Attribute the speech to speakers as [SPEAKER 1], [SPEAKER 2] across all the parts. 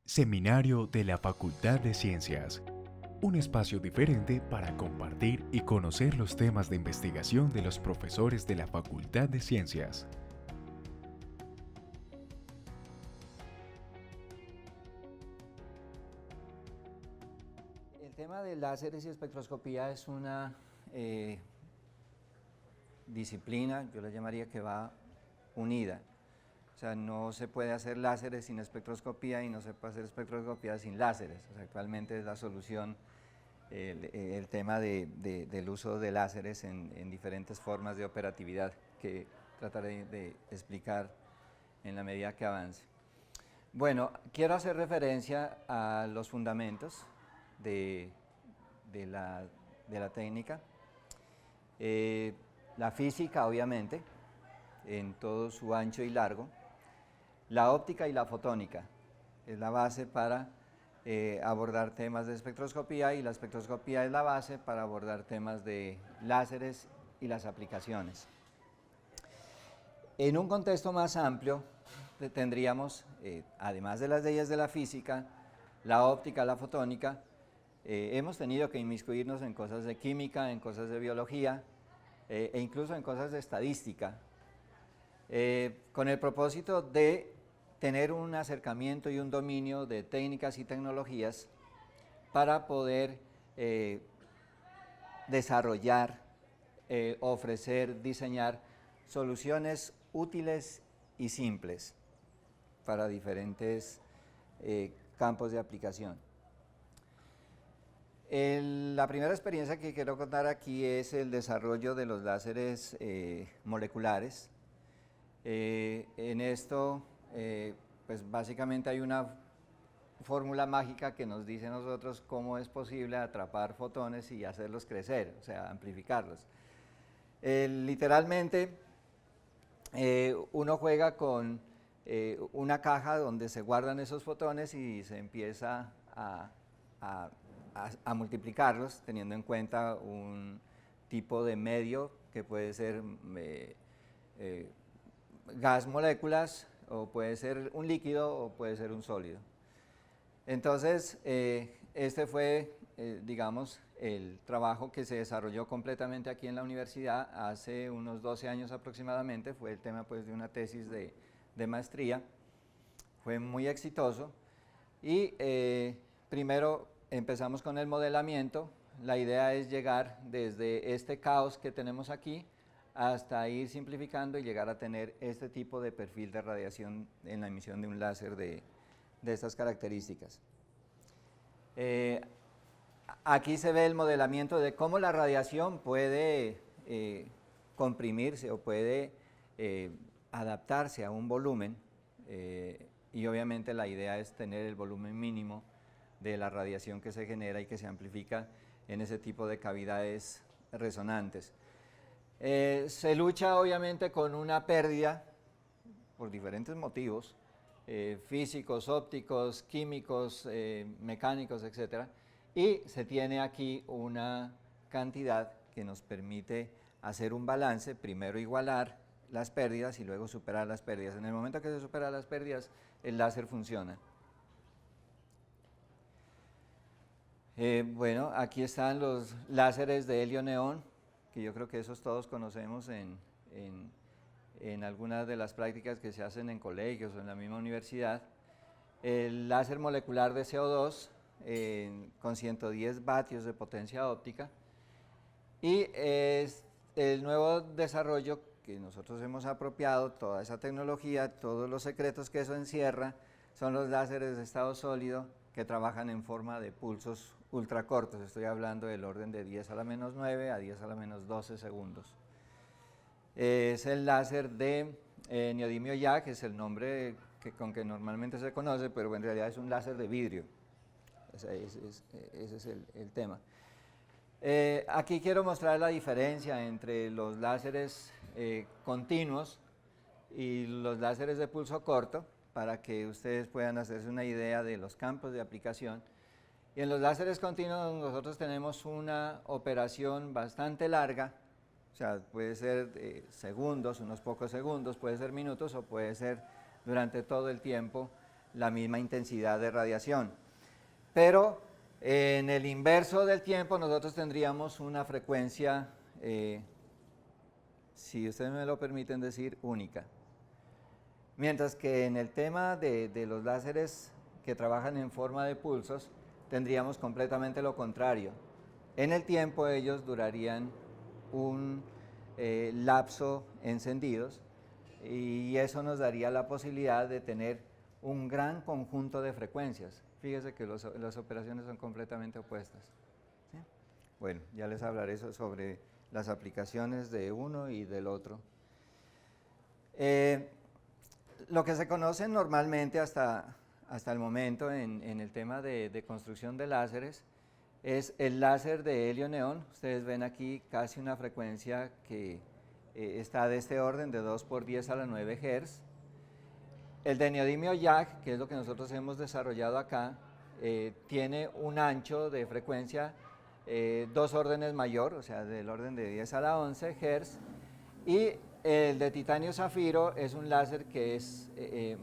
[SPEAKER 1] Seminario de la Facultad de Ciencias. Un espacio diferente para compartir y conocer los temas de investigación de los profesores de la Facultad de Ciencias.
[SPEAKER 2] El tema de láseres y espectroscopía es una disciplina, yo la llamaría que va unida. O sea, no se puede hacer láseres sin espectroscopía y no se puede hacer espectroscopía sin láseres. O sea, actualmente es la solución el tema del uso de láseres en diferentes formas de operatividad que trataré de explicar en la medida que avance. Bueno, quiero hacer referencia a los fundamentos de la técnica. La física, obviamente, en todo su ancho y largo. La óptica y la fotónica es la base para abordar temas de espectroscopía, y la espectroscopía es la base para abordar temas de láseres y las aplicaciones. En un contexto más amplio tendríamos, además de las leyes de la física, la óptica, la fotónica, hemos tenido que inmiscuirnos en cosas de química, en cosas de biología, e incluso en cosas de estadística, con el propósito de tener un acercamiento y un dominio de técnicas y tecnologías para poder desarrollar, ofrecer, diseñar soluciones útiles y simples para diferentes campos de aplicación. La primera experiencia que quiero contar aquí es el desarrollo de los láseres moleculares. En esto, pues básicamente hay una fórmula mágica que nos dice a nosotros cómo es posible atrapar fotones y hacerlos crecer, o sea, amplificarlos. Literalmente, uno juega con una caja donde se guardan esos fotones y se empieza a multiplicarlos, teniendo en cuenta un tipo de medio que puede ser gas, moléculas, o puede ser un líquido o puede ser un sólido. Entonces, este fue, digamos, el trabajo que se desarrolló completamente aquí en la universidad hace unos 12 años aproximadamente. Fue el tema, pues, de una tesis de maestría. Fue muy exitoso y primero empezamos con el modelamiento. La idea es llegar desde este caos que tenemos aquí hasta ir simplificando y llegar a tener este tipo de perfil de radiación en la emisión de un láser de estas características. Aquí se ve el modelamiento de cómo la radiación puede comprimirse o puede adaptarse a un volumen, y obviamente la idea es tener el volumen mínimo de la radiación que se genera y que se amplifica en ese tipo de cavidades resonantes. Se lucha obviamente con una pérdida por diferentes motivos, físicos, ópticos, químicos, mecánicos, etc. Y se tiene aquí una cantidad que nos permite hacer un balance, primero igualar las pérdidas y luego superar las pérdidas. En el momento que se superan las pérdidas, el láser funciona. Bueno, aquí están los láseres de helio-neón, que yo creo que esos todos conocemos en algunas de las prácticas que se hacen en colegios o en la misma universidad. El láser molecular de CO2 con 110 vatios de potencia óptica, y es el nuevo desarrollo que nosotros hemos apropiado, toda esa tecnología, todos los secretos que eso encierra, son los láseres de estado sólido que trabajan en forma de pulsos ultracortos. Estoy hablando del orden de 10 a la menos 9 a 10 a la menos 12 segundos. Es el láser de neodimio Ya, que es el nombre con que normalmente se conoce, pero en realidad es un láser de vidrio. Ese es el tema. Aquí quiero mostrar la diferencia entre los láseres continuos y los láseres de pulso corto, para que ustedes puedan hacerse una idea de los campos de aplicación. Y en los láseres continuos nosotros tenemos una operación bastante larga, o sea, puede ser segundos, unos pocos segundos, puede ser minutos o puede ser durante todo el tiempo la misma intensidad de radiación. Pero en el inverso del tiempo nosotros tendríamos una frecuencia, si ustedes me lo permiten decir, única. Mientras que en el tema de los láseres que trabajan en forma de pulsos, tendríamos completamente lo contrario. En el tiempo ellos durarían un lapso encendidos y eso nos daría la posibilidad de tener un gran conjunto de frecuencias. Fíjese que las operaciones son completamente opuestas. ¿Sí? Bueno, ya les hablaré sobre las aplicaciones de uno y del otro. Lo que se conoce normalmente hasta el momento en el tema de construcción de láseres es el láser de helio-neón. Ustedes ven aquí casi una frecuencia que está de este orden, de 2 por 10 a la 9 Hz. El de neodimio YAG, que es lo que nosotros hemos desarrollado acá, tiene un ancho de frecuencia 2 órdenes mayor, o sea, del orden de 10 a la 11 Hz. Y el de titanio zafiro es un láser que es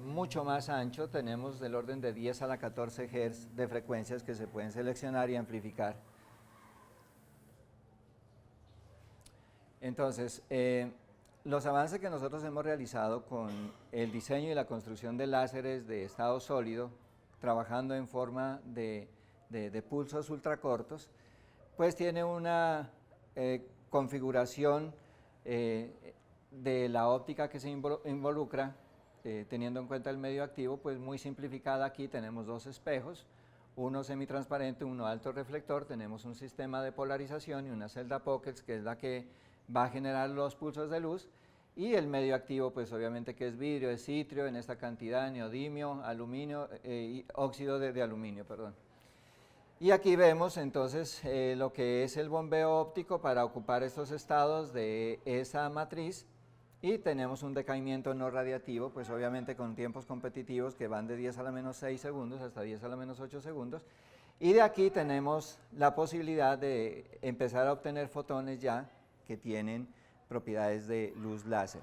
[SPEAKER 2] mucho más ancho, tenemos del orden de 10 a la 14 Hz de frecuencias que se pueden seleccionar y amplificar. Entonces, los avances que nosotros hemos realizado con el diseño y la construcción de láseres de estado sólido, trabajando en forma de pulsos ultracortos, pues tiene una configuración de la óptica que se involucra, teniendo en cuenta el medio activo, pues muy simplificada. Aquí tenemos 2 espejos, uno semitransparente, uno alto reflector, tenemos un sistema de polarización y una celda Pockels, que es la que va a generar los pulsos de luz, y el medio activo, pues obviamente que es vidrio, es citrio en esta cantidad, neodimio, aluminio, óxido de aluminio, perdón. Y aquí vemos entonces lo que es el bombeo óptico para ocupar estos estados de esa matriz, y tenemos un decaimiento no radiativo, pues obviamente con tiempos competitivos que van de 10 a la menos 6 segundos hasta 10 a la menos 8 segundos, y de aquí tenemos la posibilidad de empezar a obtener fotones ya que tienen propiedades de luz láser.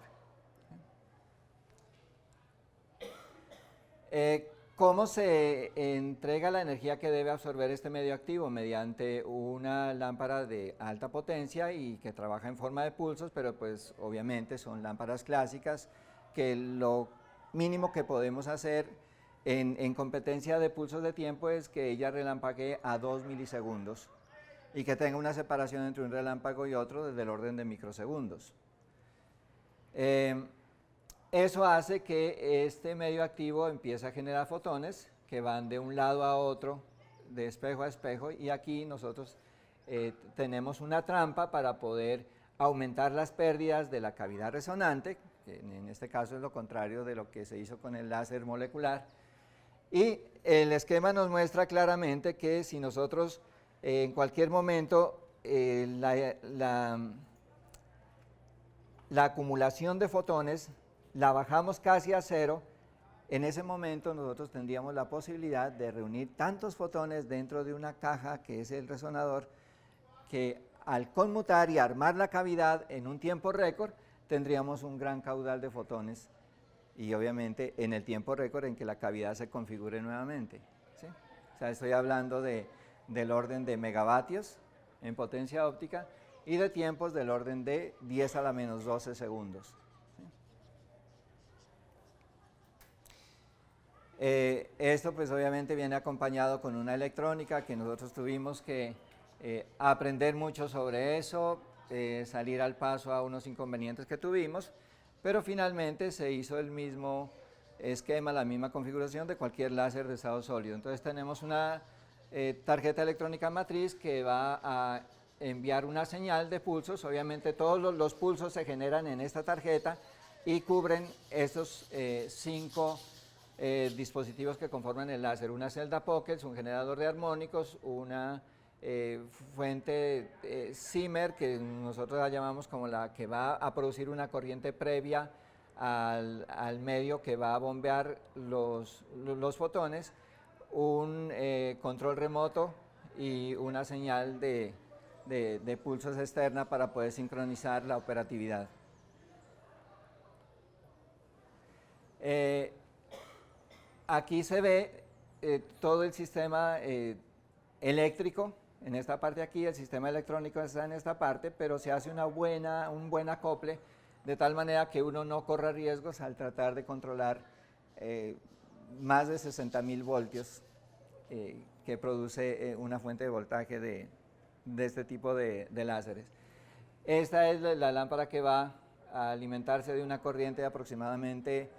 [SPEAKER 2] ¿Cómo se entrega la energía que debe absorber este medio activo? Mediante una lámpara de alta potencia y que trabaja en forma de pulsos, pero pues obviamente son lámparas clásicas, que lo mínimo que podemos hacer en competencia de pulsos de tiempo es que ella relampaguee a 2 milisegundos y que tenga una separación entre un relámpago y otro desde el orden de microsegundos. Eso hace que este medio activo empiece a generar fotones que van de un lado a otro, de espejo a espejo, y aquí nosotros tenemos una trampa para poder aumentar las pérdidas de la cavidad resonante, que en este caso es lo contrario de lo que se hizo con el láser molecular, y el esquema nos muestra claramente que si nosotros en cualquier momento la acumulación de fotones la bajamos casi a cero, en ese momento nosotros tendríamos la posibilidad de reunir tantos fotones dentro de una caja que es el resonador, que al conmutar y armar la cavidad en un tiempo récord, tendríamos un gran caudal de fotones, y obviamente en el tiempo récord en que la cavidad se configure nuevamente, ¿sí? O sea, estoy hablando del orden de megavatios en potencia óptica y de tiempos del orden de 10 a la menos 12 segundos. Esto pues obviamente viene acompañado con una electrónica que nosotros tuvimos que aprender mucho sobre eso, salir al paso a unos inconvenientes que tuvimos, pero finalmente se hizo el mismo esquema, la misma configuración de cualquier láser de estado sólido. Entonces tenemos una tarjeta electrónica matriz que va a enviar una señal de pulsos. Obviamente todos los pulsos se generan en esta tarjeta y cubren estos 5 dispositivos que conforman el láser: una celda Pockels, un generador de armónicos, una fuente Zimmer, que nosotros la llamamos como la que va a producir una corriente previa al medio que va a bombear los fotones, un control remoto y una señal de pulsos externa para poder sincronizar la operatividad. aquí se ve todo el sistema eléctrico. En esta parte aquí, el sistema electrónico está en esta parte, pero se hace un buen acople, de tal manera que uno no corra riesgos al tratar de controlar más de 60.000 voltios que produce una fuente de voltaje de este tipo de láseres. Esta es la lámpara que va a alimentarse de una corriente de aproximadamente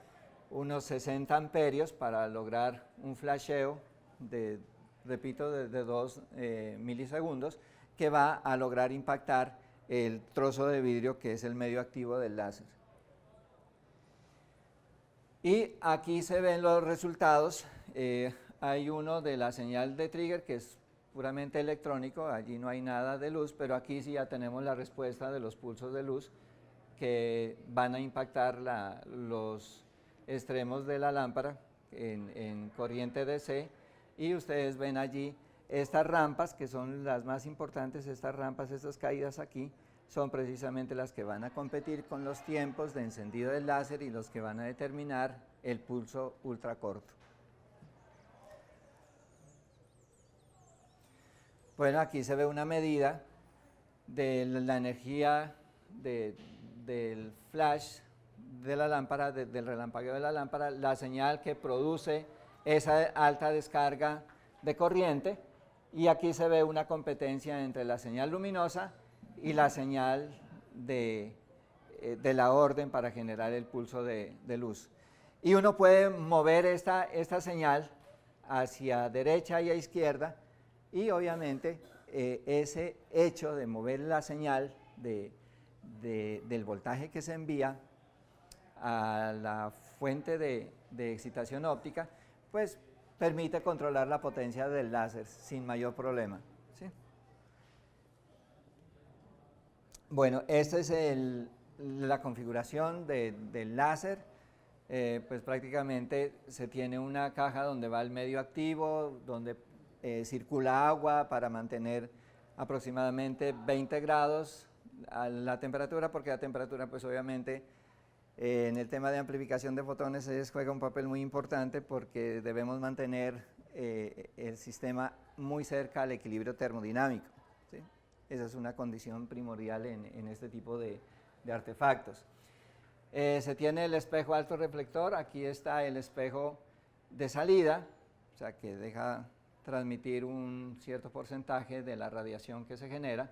[SPEAKER 2] unos 60 amperios para lograr un flasheo repito, de 2 milisegundos, que va a lograr impactar el trozo de vidrio que es el medio activo del láser. Y aquí se ven los resultados. Hay uno de la señal de trigger que es puramente electrónico, allí no hay nada de luz, pero aquí sí ya tenemos la respuesta de los pulsos de luz que van a impactar los extremos de la lámpara en corriente DC, y ustedes ven allí estas rampas que son las más importantes. Estas rampas, estas caídas aquí, son precisamente las que van a competir con los tiempos de encendido del láser y los que van a determinar el pulso ultracorto. Bueno, aquí se ve una medida de la energía del flash de la lámpara, del relampagueo de la lámpara, la señal que produce esa alta descarga de corriente, y aquí se ve una competencia entre la señal luminosa y la señal de la orden para generar el pulso de luz. Y uno puede mover esta señal hacia derecha y a izquierda, y obviamente ese hecho de mover la señal del voltaje que se envía a la fuente de excitación óptica, pues permite controlar la potencia del láser sin mayor problema, ¿sí? Bueno, esta es la configuración del láser. Pues prácticamente se tiene una caja donde va el medio activo, donde circula agua para mantener aproximadamente 20 grados a la temperatura, porque la temperatura pues obviamente en el tema de amplificación de fotones juega un papel muy importante, porque debemos mantener el sistema muy cerca al equilibrio termodinámico, ¿sí? Esa es una condición primordial en este tipo de artefactos. Se tiene el espejo alto reflector. Aquí está el espejo de salida, o sea que deja transmitir un cierto porcentaje de la radiación que se genera.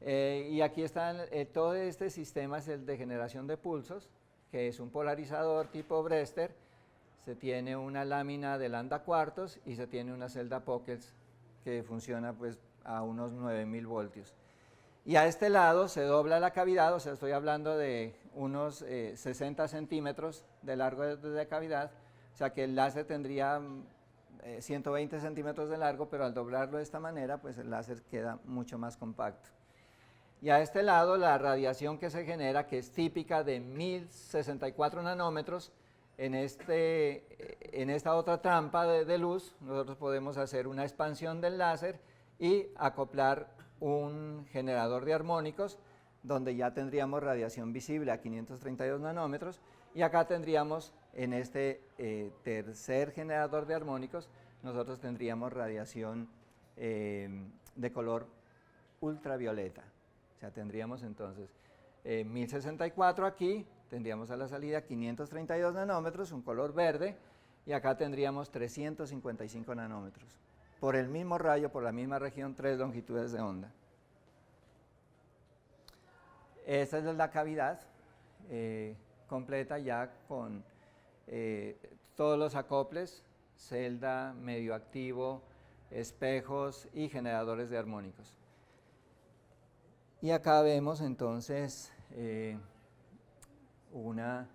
[SPEAKER 2] Y aquí está todo este sistema, es el de generación de pulsos, que es un polarizador tipo Brewster. Se tiene una lámina de lambda cuartos y se tiene una celda Pockels que funciona pues a unos 9.000 voltios. Y a este lado se dobla la cavidad, o sea, estoy hablando de unos 60 centímetros de largo de cavidad, o sea que el láser tendría 120 centímetros de largo, pero al doblarlo de esta manera, pues el láser queda mucho más compacto. Y a este lado la radiación que se genera, que es típica de 1064 nanómetros, en esta otra trampa de luz, nosotros podemos hacer una expansión del láser y acoplar un generador de armónicos, donde ya tendríamos radiación visible a 532 nanómetros, y acá tendríamos, en este tercer generador de armónicos, nosotros tendríamos radiación de color ultravioleta. O sea, tendríamos entonces 1064 aquí, tendríamos a la salida 532 nanómetros, un color verde, y acá tendríamos 355 nanómetros. Por el mismo rayo, por la misma región, 3 longitudes de onda. Esta es la cavidad completa, ya con todos los acoples, celda, medio activo, espejos y generadores de armónicos. Y acá vemos entonces una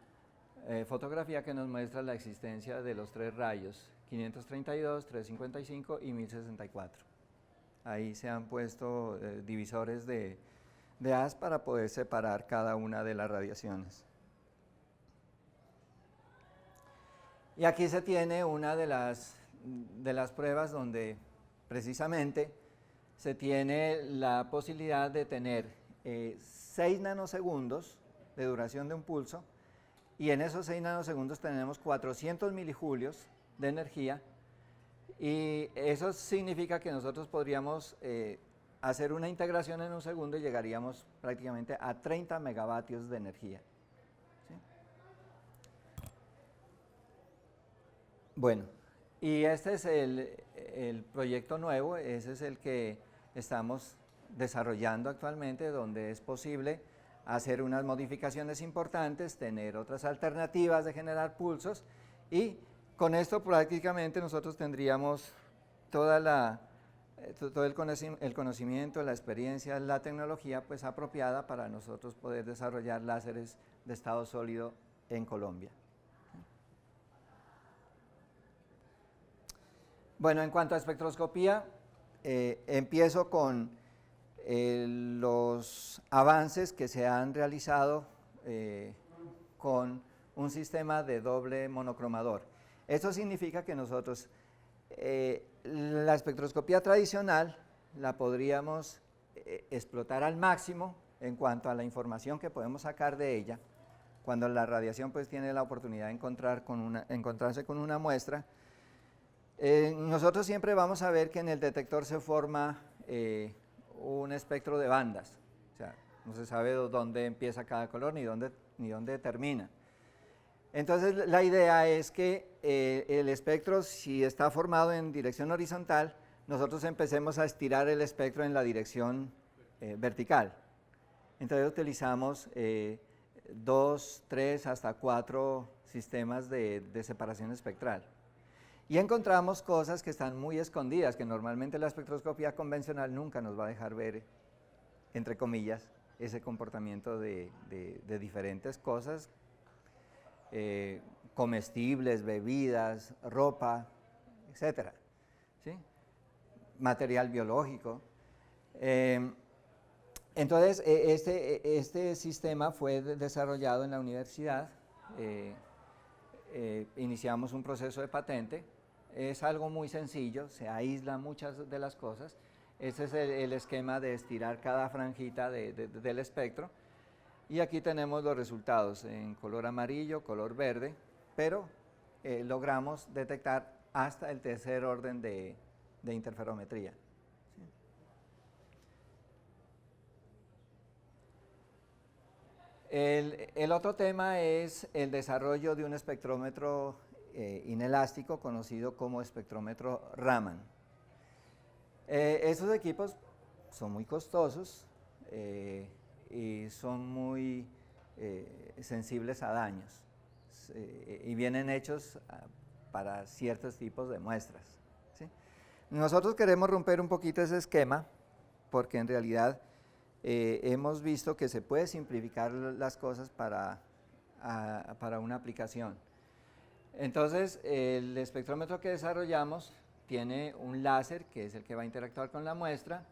[SPEAKER 2] fotografía que nos muestra la existencia de los 3 rayos, 532, 355 y 1064. Ahí se han puesto divisores de haz para poder separar cada una de las radiaciones. Y aquí se tiene una de las pruebas donde precisamente se tiene la posibilidad de tener 6 nanosegundos de duración de un pulso, y en esos 6 nanosegundos tenemos 400 milijulios de energía, y eso significa que nosotros podríamos hacer una integración en un segundo y llegaríamos prácticamente a 30 megavatios de energía. ¿Sí? Bueno, y este es el proyecto nuevo, ese es el que estamos desarrollando actualmente, donde es posible hacer unas modificaciones importantes, tener otras alternativas de generar pulsos, y con esto prácticamente nosotros tendríamos todo el conocimiento, la experiencia, la tecnología pues apropiada para nosotros poder desarrollar láseres de estado sólido en Colombia. Bueno, en cuanto a espectroscopía, empiezo con los avances que se han realizado con un sistema de doble monocromador. Esto significa que nosotros la espectroscopía tradicional la podríamos explotar al máximo en cuanto a la información que podemos sacar de ella, cuando la radiación pues tiene la oportunidad de encontrarse con una muestra. Nosotros siempre vamos a ver que en el detector se forma un espectro de bandas, o sea, no se sabe dónde empieza cada color ni dónde termina. Entonces la idea es que el espectro, si está formado en dirección horizontal, nosotros empecemos a estirar el espectro en la dirección vertical. Entonces utilizamos 2, 3, hasta 4 sistemas de separación espectral. Y encontramos cosas que están muy escondidas, que normalmente la espectroscopía convencional nunca nos va a dejar ver, entre comillas, ese comportamiento de diferentes cosas, comestibles, bebidas, ropa, etcétera, ¿sí? Material biológico. Entonces, este sistema fue desarrollado en la universidad. Iniciamos un proceso de patente. Es algo muy sencillo, se aíslan muchas de las cosas. Ese es el esquema de estirar cada franjita del espectro. Y aquí tenemos los resultados en color amarillo, color verde, pero logramos detectar hasta el tercer orden de interferometría. ¿Sí? El otro tema es el desarrollo de un espectrómetro inelástico conocido como espectrómetro Raman. Estos equipos son muy costosos y son muy sensibles a daños y vienen hechos para ciertos tipos de muestras, ¿sí? Nosotros queremos romper un poquito ese esquema porque en realidad hemos visto que se puede simplificar las cosas para una aplicación. Entonces, el espectrómetro que desarrollamos tiene un láser que es el que va a interactuar con la muestra,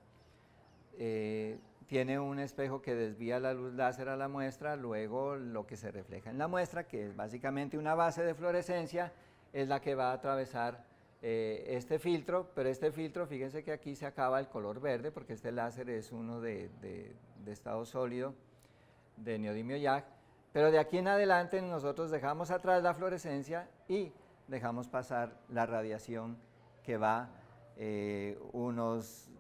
[SPEAKER 2] tiene un espejo que desvía la luz láser a la muestra, luego lo que se refleja en la muestra, que es básicamente una base de fluorescencia, es la que va a atravesar este filtro, pero este filtro, fíjense que aquí se acaba el color verde, porque este láser es uno de estado sólido, de neodimio YAG, pero de aquí en adelante nosotros dejamos atrás la fluorescencia y dejamos pasar la radiación que va unos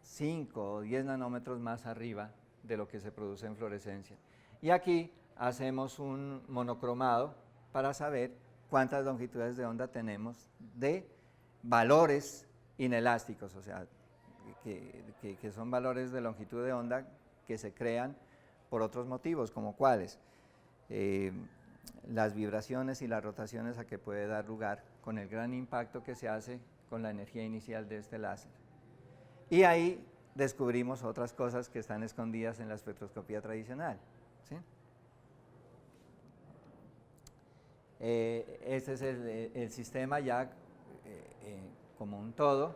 [SPEAKER 2] 5 o 10 nanómetros más arriba de lo que se produce en fluorescencia. Y aquí hacemos un monocromado para saber cuántas longitudes de onda tenemos de valores inelásticos, o sea, que son valores de longitud de onda que se crean por otros motivos, como cuáles, las vibraciones y las rotaciones a que puede dar lugar con el gran impacto que se hace con la energía inicial de este láser. Y ahí descubrimos otras cosas que están escondidas en la espectroscopía tradicional, ¿sí? Este es el sistema ya como un todo.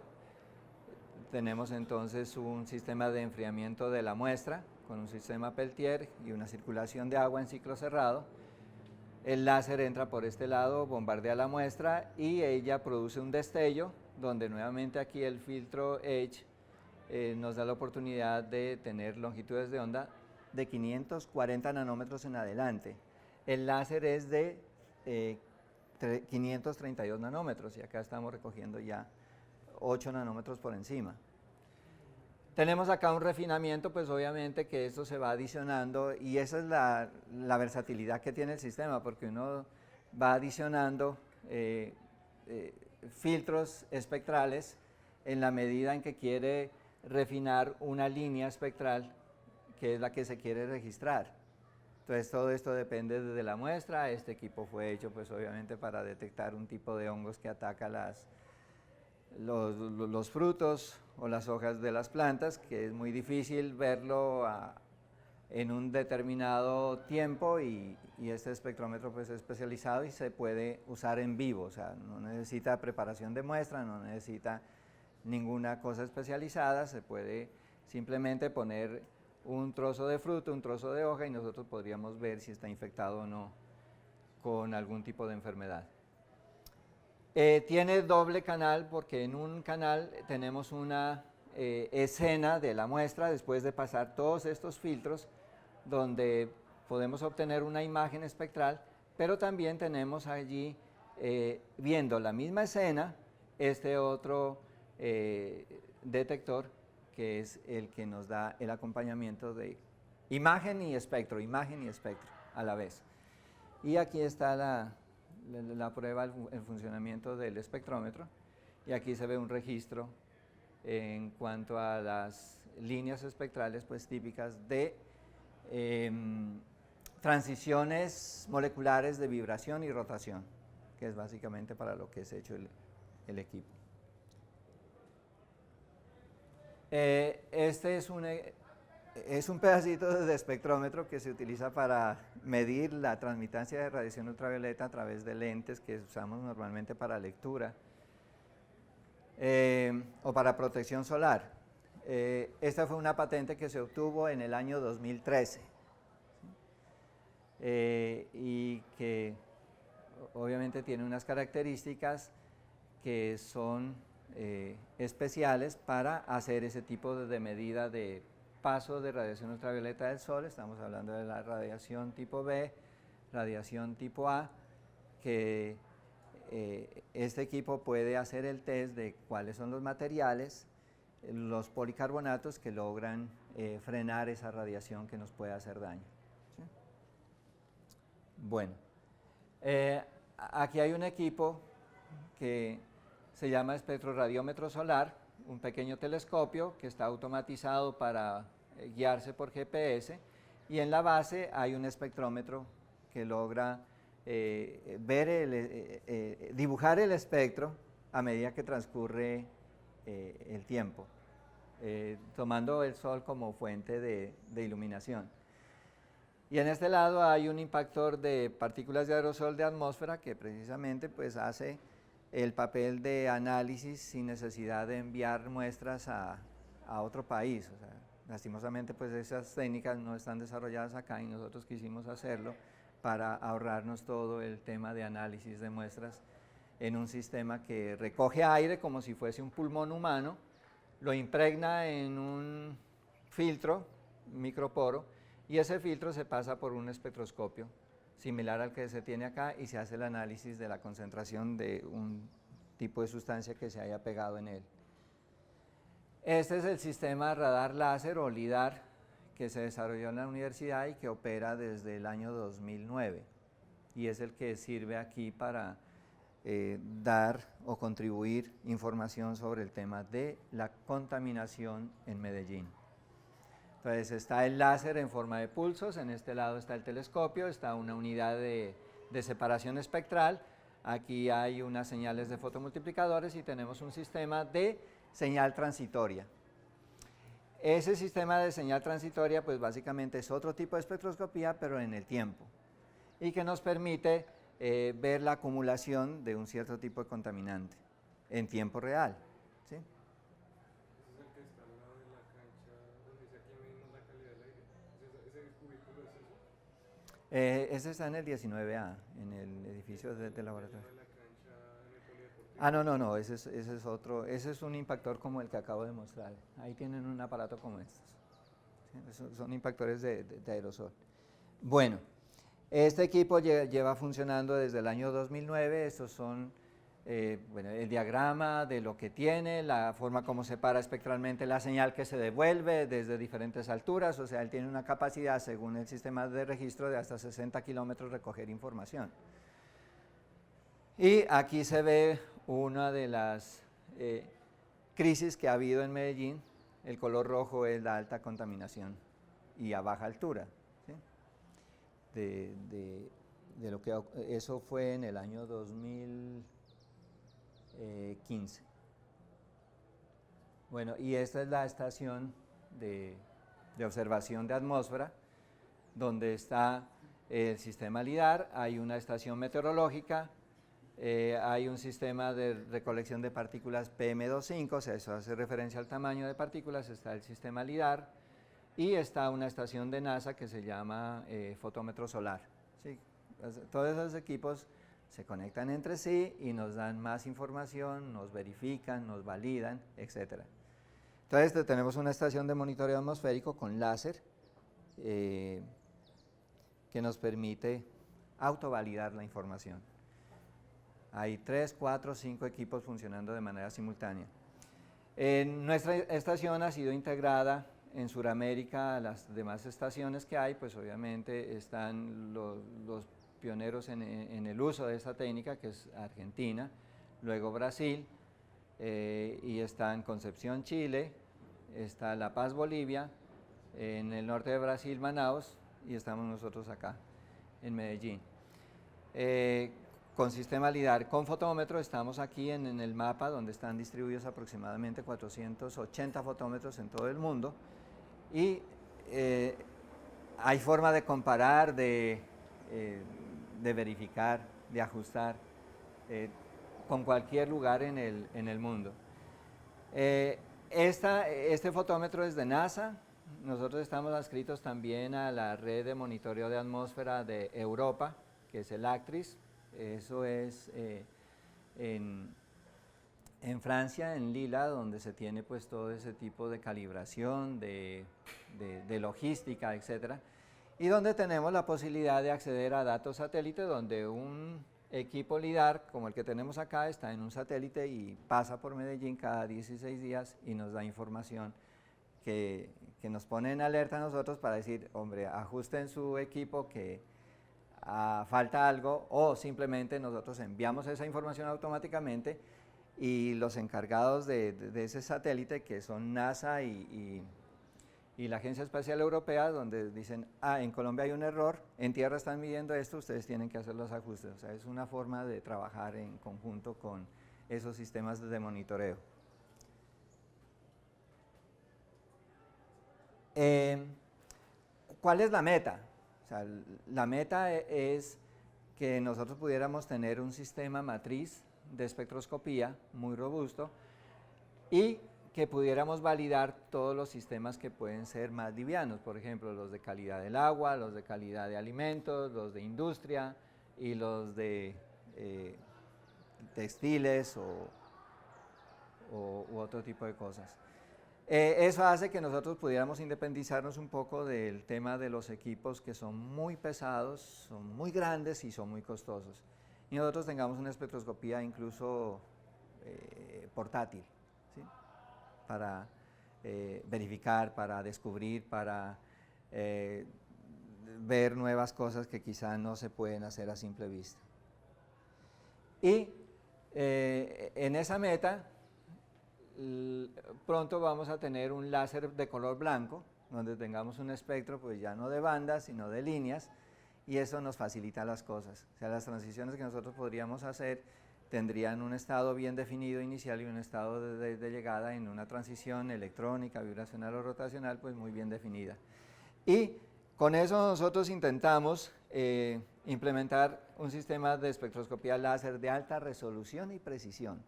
[SPEAKER 2] Tenemos entonces un sistema de enfriamiento de la muestra con un sistema Peltier y una circulación de agua en ciclo cerrado. El láser entra por este lado, bombardea la muestra y ella produce un destello donde nuevamente aquí el filtro Edge nos da la oportunidad de tener longitudes de onda de 540 nanómetros en adelante. El láser es de 532 nanómetros y acá estamos recogiendo ya 8 nanómetros por encima. Tenemos acá un refinamiento, pues obviamente que esto se va adicionando y esa es la versatilidad que tiene el sistema, porque uno va adicionando filtros espectrales en la medida en que quiere refinar una línea espectral que es la que se quiere registrar. Entonces todo esto depende de la muestra. Este equipo fue hecho pues obviamente para detectar un tipo de hongos que ataca los frutos o las hojas de las plantas, que es muy difícil verlo en un determinado tiempo y este espectrómetro pues es especializado y se puede usar en vivo, o sea, no necesita preparación de muestra, no necesita ninguna cosa especializada, se puede simplemente poner un trozo de fruto, un trozo de hoja y nosotros podríamos ver si está infectado o no con algún tipo de enfermedad. Tiene doble canal porque en un canal tenemos una escena de la muestra después de pasar todos estos filtros donde podemos obtener una imagen espectral, pero también tenemos allí, viendo la misma escena, este otro detector que es el que nos da el acompañamiento de imagen y espectro a la vez. Y aquí está la prueba, el funcionamiento del espectrómetro, y aquí se ve un registro en cuanto a las líneas espectrales pues típicas de transiciones moleculares de vibración y rotación, que es básicamente para lo que es hecho el equipo. Este es un pedacito de espectrómetro que se utiliza para medir la transmitancia de radiación ultravioleta a través de lentes que usamos normalmente para lectura o para protección solar. Esta fue una patente que se obtuvo en el año 2013 y que obviamente tiene unas características que son especiales para hacer ese tipo de medida de paso de radiación ultravioleta del sol. Estamos hablando de la radiación tipo B, radiación tipo A, que este equipo puede hacer el test de cuáles son los materiales, los policarbonatos que logran frenar esa radiación que nos puede hacer daño. ¿Sí? Bueno, aquí hay un equipo que se llama espectroradiómetro solar, un pequeño telescopio que está automatizado para guiarse por GPS, y en la base hay un espectrómetro que logra dibujar el espectro a medida que transcurre el tiempo, tomando el sol como fuente de iluminación. Y en este lado hay un impactor de partículas de aerosol de atmósfera que precisamente pues hace el papel de análisis sin necesidad de enviar muestras a otro país. O sea, lastimosamente pues esas técnicas no están desarrolladas acá y nosotros quisimos hacerlo para ahorrarnos todo el tema de análisis de muestras en un sistema que recoge aire como si fuese un pulmón humano, lo impregna en un filtro microporo y ese filtro se pasa por un espectroscopio similar al que se tiene acá y se hace el análisis de la concentración de un tipo de sustancia que se haya pegado en él. Este es el sistema radar láser o LIDAR que se desarrolló en la universidad y que opera desde el año 2009 y es el que sirve aquí para dar o contribuir información sobre el tema de la contaminación en Medellín. Entonces está el láser en forma de pulsos, en este lado está el telescopio, está una unidad de separación espectral, aquí hay unas señales de fotomultiplicadores y tenemos un sistema de señal transitoria. Ese sistema de señal transitoria pues básicamente es otro tipo de espectroscopía pero en el tiempo y que nos permite ver la acumulación de un cierto tipo de contaminante en tiempo real. ¿Sí? Ese está en el 19A, en el edificio de laboratorio. No, ese es otro, ese es un impactor como el que acabo de mostrar. Ahí tienen un aparato como estos. ¿Sí? Son impactores de aerosol. Bueno, Este equipo lleva funcionando desde el año 2009, estos son bueno, el diagrama de lo que tiene, la forma como separa espectralmente la señal que se devuelve desde diferentes alturas, o sea, él tiene una capacidad, según el sistema de registro, de hasta 60 kilómetros recoger información. Y aquí se ve una de las crisis que ha habido en Medellín. El color rojo es la alta contaminación y a baja altura. ¿Sí? De lo que eso fue en el año 2015. Bueno, y esta es la estación de observación de atmósfera, donde está el sistema LIDAR, hay una estación meteorológica, hay un sistema de recolección de partículas PM2.5, o sea, eso hace referencia al tamaño de partículas, está el sistema LIDAR, y está una estación de NASA que se llama fotómetro solar. ¿Sí? Todos esos equipos se conectan entre sí y nos dan más información, nos verifican, nos validan, etc. Entonces tenemos una estación de monitoreo atmosférico con láser que nos permite autovalidar la información. Hay 3, 4, 5 equipos funcionando de manera simultánea. Nuestra estación ha sido integrada en Sudamérica a las demás estaciones que hay, pues obviamente están los pioneros en el uso de esta técnica, que es Argentina, luego Brasil, y está en Concepción, Chile, está La Paz, Bolivia, en el norte de Brasil, Manaus, y estamos nosotros acá, en Medellín. Con sistema LIDAR, con fotómetro, estamos aquí en el mapa donde están distribuidos aproximadamente 480 fotómetros en todo el mundo, y hay forma de comparar, de verificar, de ajustar con cualquier lugar en el mundo. Este fotómetro es de NASA. Nosotros estamos adscritos también a la red de monitoreo de atmósfera de Europa, que es el ACTRIS. Eso es en Francia, en Lille, donde se tiene pues todo ese tipo de calibración, de logística, etcétera, y donde tenemos la posibilidad de acceder a datos satélite, donde un equipo LIDAR como el que tenemos acá está en un satélite y pasa por Medellín cada 16 días y nos da información que nos pone en alerta a nosotros para decir, hombre, ajusten su equipo que falta algo, o simplemente nosotros enviamos esa información automáticamente y los encargados de ese satélite, que son NASA y la Agencia Espacial Europea, donde dicen, en Colombia hay un error, en tierra están midiendo esto, ustedes tienen que hacer los ajustes. O sea, es una forma de trabajar en conjunto con esos sistemas de monitoreo. ¿Cuál es la meta? O sea, la meta es que nosotros pudiéramos tener un sistema matriz de espectroscopía muy robusto y que pudiéramos validar todos los sistemas que pueden ser más livianos, por ejemplo, los de calidad del agua, los de calidad de alimentos, los de industria y los de textiles u otro tipo de cosas. Eso hace que nosotros pudiéramos independizarnos un poco del tema de los equipos que son muy pesados, son muy grandes y son muy costosos. Y nosotros tengamos una espectroscopía incluso portátil, ¿sí? Para verificar, para descubrir, para ver nuevas cosas que quizá no se pueden hacer a simple vista. Y en esa meta, pronto vamos a tener un láser de color blanco, donde tengamos un espectro pues ya no de bandas, sino de líneas, y eso nos facilita las cosas. O sea, las transiciones que nosotros podríamos hacer tendrían un estado bien definido inicial y un estado de llegada en una transición electrónica, vibracional o rotacional, pues muy bien definida. Y con eso nosotros intentamos implementar un sistema de espectroscopía láser de alta resolución y precisión.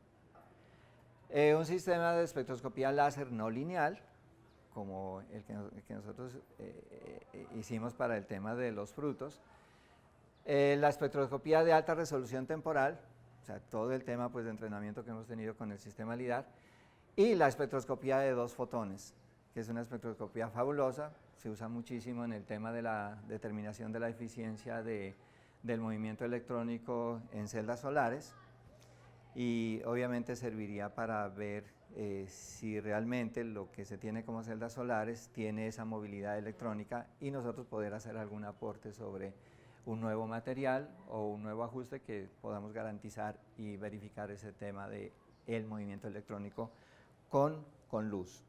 [SPEAKER 2] Un sistema de espectroscopía láser no lineal, como el que nosotros hicimos para el tema de los frutos. La espectroscopía de alta resolución temporal, o sea, todo el tema pues, de entrenamiento que hemos tenido con el sistema LIDAR, y la espectroscopía de 2 fotones, que es una espectroscopía fabulosa, se usa muchísimo en el tema de la determinación de la eficiencia del movimiento electrónico en celdas solares, y obviamente serviría para ver si realmente lo que se tiene como celdas solares tiene esa movilidad electrónica y nosotros poder hacer algún aporte sobre un nuevo material o un nuevo ajuste que podamos garantizar y verificar ese tema de el movimiento electrónico con luz.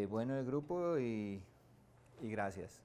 [SPEAKER 2] Bueno, el grupo y gracias.